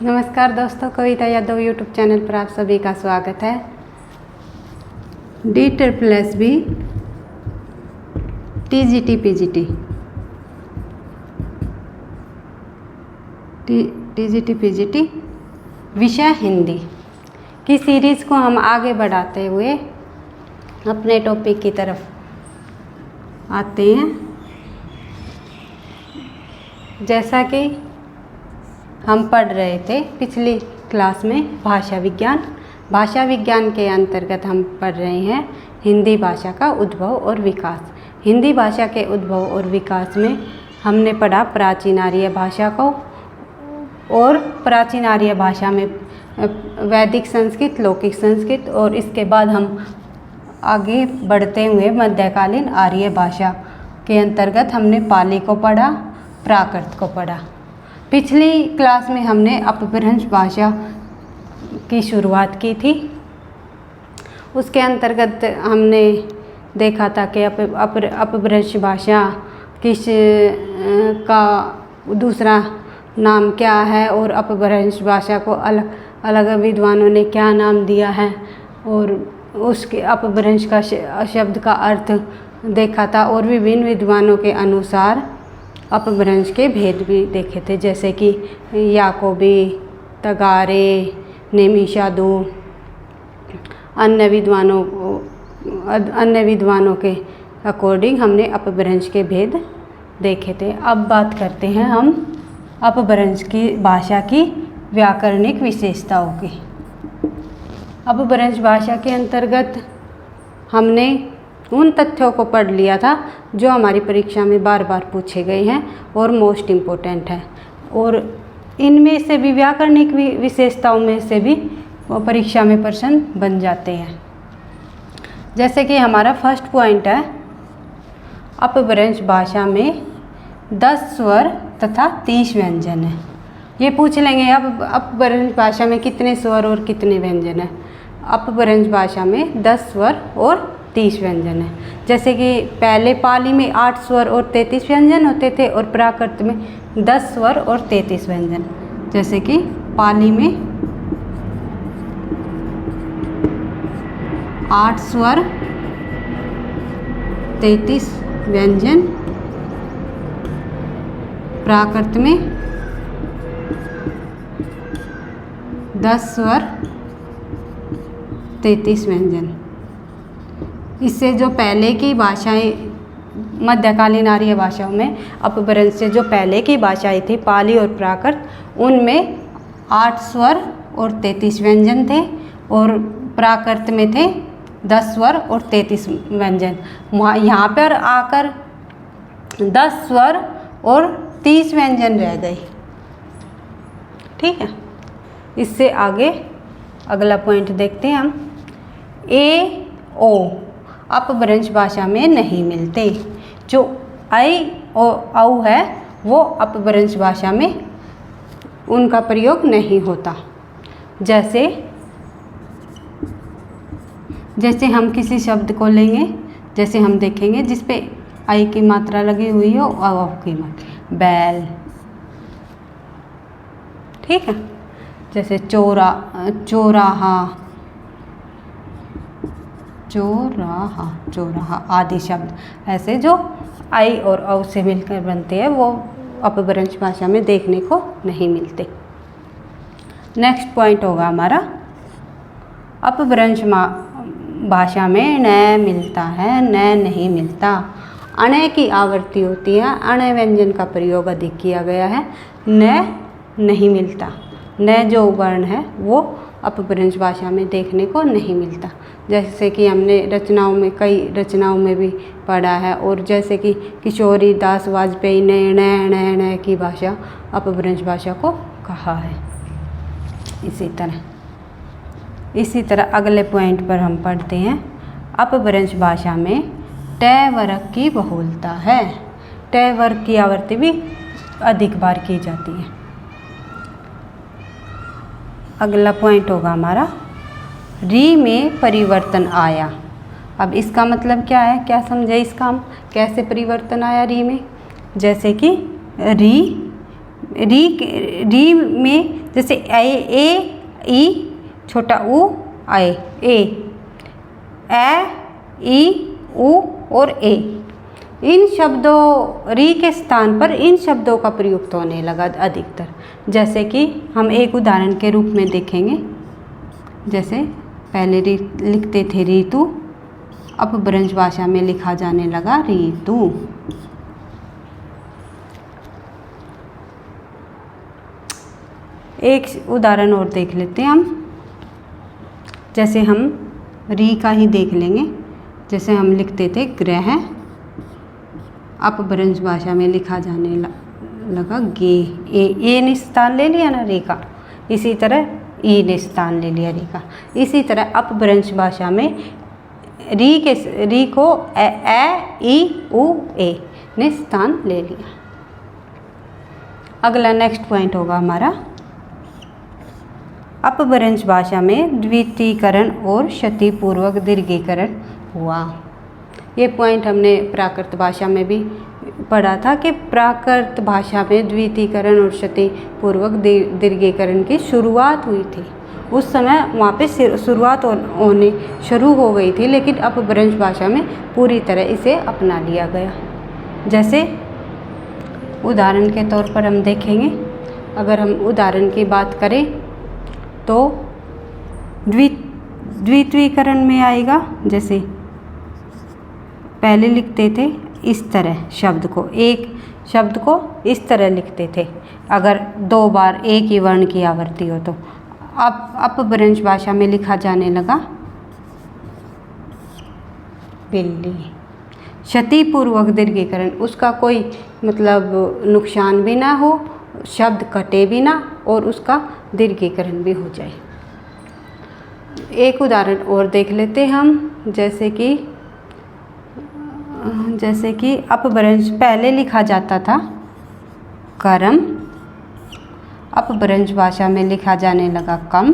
नमस्कार दोस्तों, कविता Yadav YouTube channel पर आप सभी का स्वागत है। D+B TGT PGT TGT PGT विषय हिंदी की सीरीज़ को हम आगे बढ़ाते हुए अपने टॉपिक की तरफ आते हैं। जैसा कि हम पढ़ रहे थे पिछली क्लास में भाषा विज्ञान के अंतर्गत हम पढ़ रहे हैं हिंदी भाषा का उद्भव और विकास। हिंदी भाषा के उद्भव और विकास में हमने पढ़ा प्राचीन आर्य भाषा को, और प्राचीन आर्य भाषा में वैदिक संस्कृत, लौकिक संस्कृत, और इसके बाद हम आगे बढ़ते हुए मध्यकालीन आर्य भाषा के अंतर्गत हमने पाली को पढ़ा, प्राकृत को पढ़ा। पिछली क्लास में हमने अपभ्रंश भाषा की शुरुआत की थी। उसके अंतर्गत हमने देखा था कि अपभ्रंश भाषा किस का दूसरा नाम क्या है, और अपभ्रंश भाषा को अलग अलग विद्वानों ने क्या नाम दिया है, और उसके अपभ्रंश का शब्द का अर्थ देखा था। और विभिन्न विद्वानों के अनुसार अपभ्रंश के भेद भी देखे थे, जैसे कि याकोबी, तगारे, नेमिशादू, अन्य विद्वानों के अकॉर्डिंग हमने अपभ्रंश के भेद देखे थे। अब बात करते हैं हम अपभ्रंश की भाषा की व्याकरणिक विशेषताओं की। अपभ्रंश भाषा के अंतर्गत हमने उन तथ्यों को पढ़ लिया था जो हमारी परीक्षा में बार बार पूछे गए हैं और मोस्ट इम्पोर्टेंट है, और इनमें से भी व्याकरणिक विशेषताओं में से भी परीक्षा में प्रश्न बन जाते हैं। जैसे कि हमारा फर्स्ट पॉइंट है, अपभ्रंश भाषा में 10 स्वर तथा 30 व्यंजन है। ये पूछ लेंगे अब अपभ्रंश भाषा में कितने स्वर और कितने व्यंजन है। अपभ्रंश भाषा में 10 स्वर और 30 व्यंजन है। जैसे कि पहले पाली में 8 स्वर और 33 व्यंजन होते थे, और प्राकृत में 10 स्वर और 33 व्यंजन। जैसे कि पाली में 8 स्वर 33 व्यंजन, प्राकृत में 10 स्वर 33 व्यंजन। इससे जो पहले की भाषाएं मध्यकालीन आर्य भाषाओं में अपभ्रंश से जो पहले की भाषाएं थी पाली और प्राकृत, उनमें 8 स्वर और 33 व्यंजन थे, और प्राकृत में थे 10 स्वर और 33 व्यंजन। यहाँ पर आकर 10 स्वर और 30 व्यंजन रह गए। ठीक है, इससे आगे अगला पॉइंट देखते हैं हम। ए ओ अपभ्रंश भाषा में नहीं मिलते। जो आई और औ है वो अपभ्रंश भाषा में उनका प्रयोग नहीं होता। जैसे हम किसी शब्द को लेंगे, जैसे हम देखेंगे जिस पे आई की मात्रा लगी हुई हो और औ की मात्रा, बैल। ठीक है, जैसे चौराहा आदि शब्द ऐसे जो आई और औ से मिलकर बनते हैं वो अपभ्रंश भाषा में देखने को नहीं मिलते। नेक्स्ट पॉइंट होगा हमारा, अपभ्रंश भाषा में न मिलता है, न नहीं मिलता। अण की आवृत्ति होती है, अण व्यंजन का प्रयोग अधिक किया गया है, न नहीं मिलता। न जो वर्ण है वो अपभ्रंश भाषा में देखने को नहीं मिलता। जैसे कि हमने कई रचनाओं में भी पढ़ा है, और जैसे कि किशोरी दास वाजपेयी ने न की भाषा अपभ्रंश भाषा को कहा है। इसी तरह अगले पॉइंट पर हम पढ़ते हैं, अपभ्रंश भाषा में ट वर्ग की बहुलता है। ट वर्ग की आवृत्ति भी अधिक बार की जाती है। अगला पॉइंट होगा हमारा, री में परिवर्तन आया। अब इसका मतलब क्या है, क्या समझे इसका हम, कैसे परिवर्तन आया री में। जैसे कि री री में जैसे ए ई छोटा ऊ आए ए ई ऊ और ए, इन शब्दों री के स्थान पर इन शब्दों का प्रयुक्त होने लगा अधिकतर। जैसे कि हम एक उदाहरण के रूप में देखेंगे, जैसे पहले लिखते थे ऋतु, अब ब्रज भाषा में लिखा जाने लगा ऋतु। एक उदाहरण और देख लेते हैं हम, जैसे हम री का ही देख लेंगे। जैसे हम लिखते थे ग्रह, अब ब्रज भाषा में लिखा जाने लगा गे, ए ने स्थान ले लिया ना रे का, इसी तरह ई ने स्थान ले लिया री का। इसी तरह अप ब्रज भाषा में री को ए ई उ ए ने स्थान ले लिया। अगला नेक्स्ट पॉइंट होगा हमारा, अपभ्रंश भाषा में द्वितीयकरण और क्षतिपूर्वक दीर्घीकरण हुआ। ये पॉइंट हमने प्राकृत भाषा में भी पढ़ा था कि प्राकृत भाषा में द्वितीयकरण और क्षतिपूर्वक दीर्घीकरण की शुरुआत हुई थी। उस समय वहाँ पे शुरुआत होनी शुरू हो गई थी, लेकिन अपभ्रंश भाषा में पूरी तरह इसे अपना लिया गया। जैसे उदाहरण के तौर पर हम देखेंगे, अगर हम उदाहरण की बात करें तो द्वितीयकरण में आएगा। जैसे पहले लिखते थे इस तरह शब्द को, एक शब्द को इस तरह लिखते थे अगर दो बार एक ही वर्ण की आवृत्ति हो तो। अब अपभ्रंश भाषा में लिखा जाने लगा बिल्ली। क्षतिपूर्वक दीर्घीकरण, उसका कोई मतलब नुकसान भी ना हो, शब्द कटे भी ना और उसका दीर्घीकरण भी हो जाए। एक उदाहरण और देख लेते हम, जैसे कि अपभ्रंश पहले लिखा जाता था करम, अपभ्रंश भाषा में लिखा जाने लगा कम।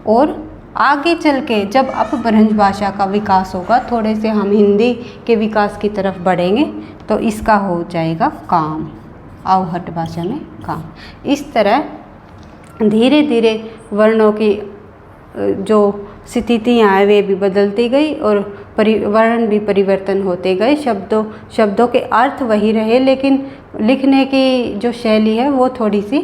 और आगे चल के जब अपभ्रंश भाषा का विकास होगा, थोड़े से हम हिंदी के विकास की तरफ बढ़ेंगे तो इसका हो जाएगा काम, आवहट भाषा में काम। इस तरह धीरे धीरे वर्णों की जो स्थितियाँ हैं वे भी बदलती गई और वर्ण भी परिवर्तन होते गए। शब्दों के अर्थ वही रहे, लेकिन लिखने की जो शैली है वो थोड़ी सी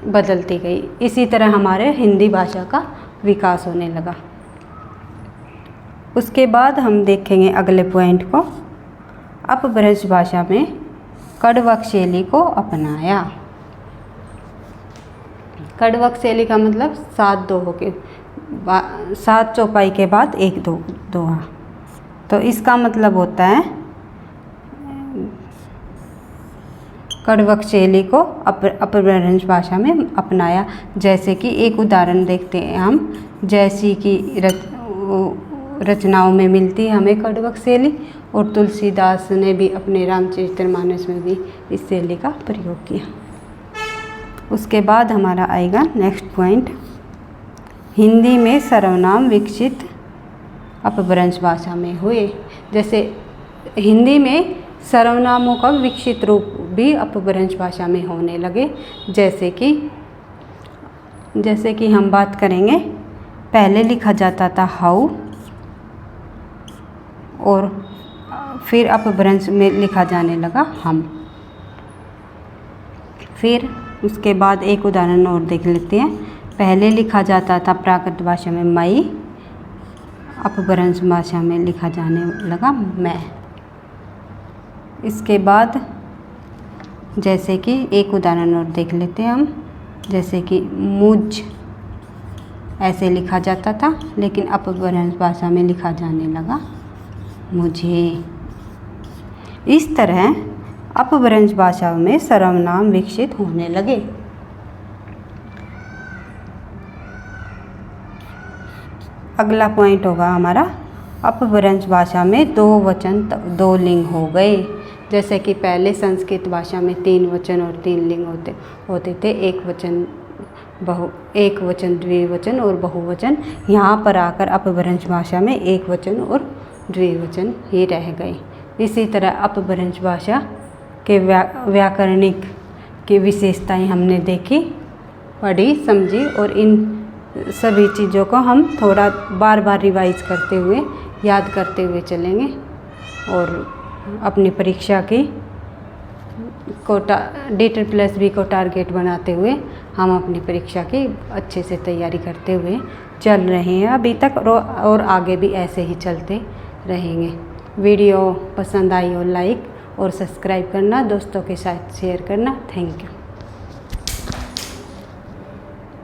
बदलती गई। इसी तरह हमारे हिंदी भाषा का विकास होने लगा। उसके बाद हम देखेंगे अगले पॉइंट को, अपभ्रंश भाषा में कड़वक शैली को अपनाया। कड़वक शैली का मतलब 7-2 के 7 चौपाई के बाद 1-2 दोहा। तो इसका मतलब होता है कड़वक शैली को अपभ्रंश भाषा में अपनाया। जैसे कि एक उदाहरण देखते हैं हम, जैसी की रचनाओं में मिलती है हमें कड़वक शैली, और तुलसीदास ने भी अपने रामचरितमानस में भी इस शैली का प्रयोग किया। उसके बाद हमारा आएगा नेक्स्ट पॉइंट, हिंदी में सर्वनाम विकसित अपभ्रंश भाषा में हुए। जैसे हिंदी में सर्वनामों का विकसित रूप भी अपभ्रंश भाषा में होने लगे। जैसे कि हम बात करेंगे, पहले लिखा जाता था हाउ और फिर अपभ्रंश में लिखा जाने लगा हम। फिर उसके बाद एक उदाहरण और देख लेते हैं, पहले लिखा जाता था प्राकृत भाषा में मई, अपभ्रंश भाषा में लिखा जाने लगा मैं। इसके बाद जैसे कि एक उदाहरण और देख लेते हैं हम, जैसे कि मुझ ऐसे लिखा जाता था, लेकिन अपभ्रंश भाषा में लिखा जाने लगा मुझे। इस तरह अपभ्रंश भाषा में सर्वनाम विकसित होने लगे। अगला पॉइंट होगा हमारा, अपभ्रंश भाषा में 2 वचन 2 लिंग हो गए। जैसे कि पहले संस्कृत भाषा में 3 वचन और 3 लिंग होते थे, एक वचन द्विवचन और बहुवचन। यहाँ पर आकर अपभ्रंश भाषा में 1 वचन और द्विवचन ही रह गए। इसी तरह अपभ्रंश भाषा के व्याकरणिक की विशेषताएं हमने देखी, पढ़ी, समझी और इन सभी चीज़ों को हम थोड़ा बार बार रिवाइज करते हुए, याद करते हुए चलेंगे और अपनी परीक्षा की कोटा DEET+B को टारगेट बनाते हुए हम अपनी परीक्षा की अच्छे से तैयारी करते हुए चल रहे हैं अभी तक, और आगे भी ऐसे ही चलते रहेंगे। वीडियो पसंद आई हो लाइक और सब्सक्राइब करना, दोस्तों के साथ शेयर करना। Thank you.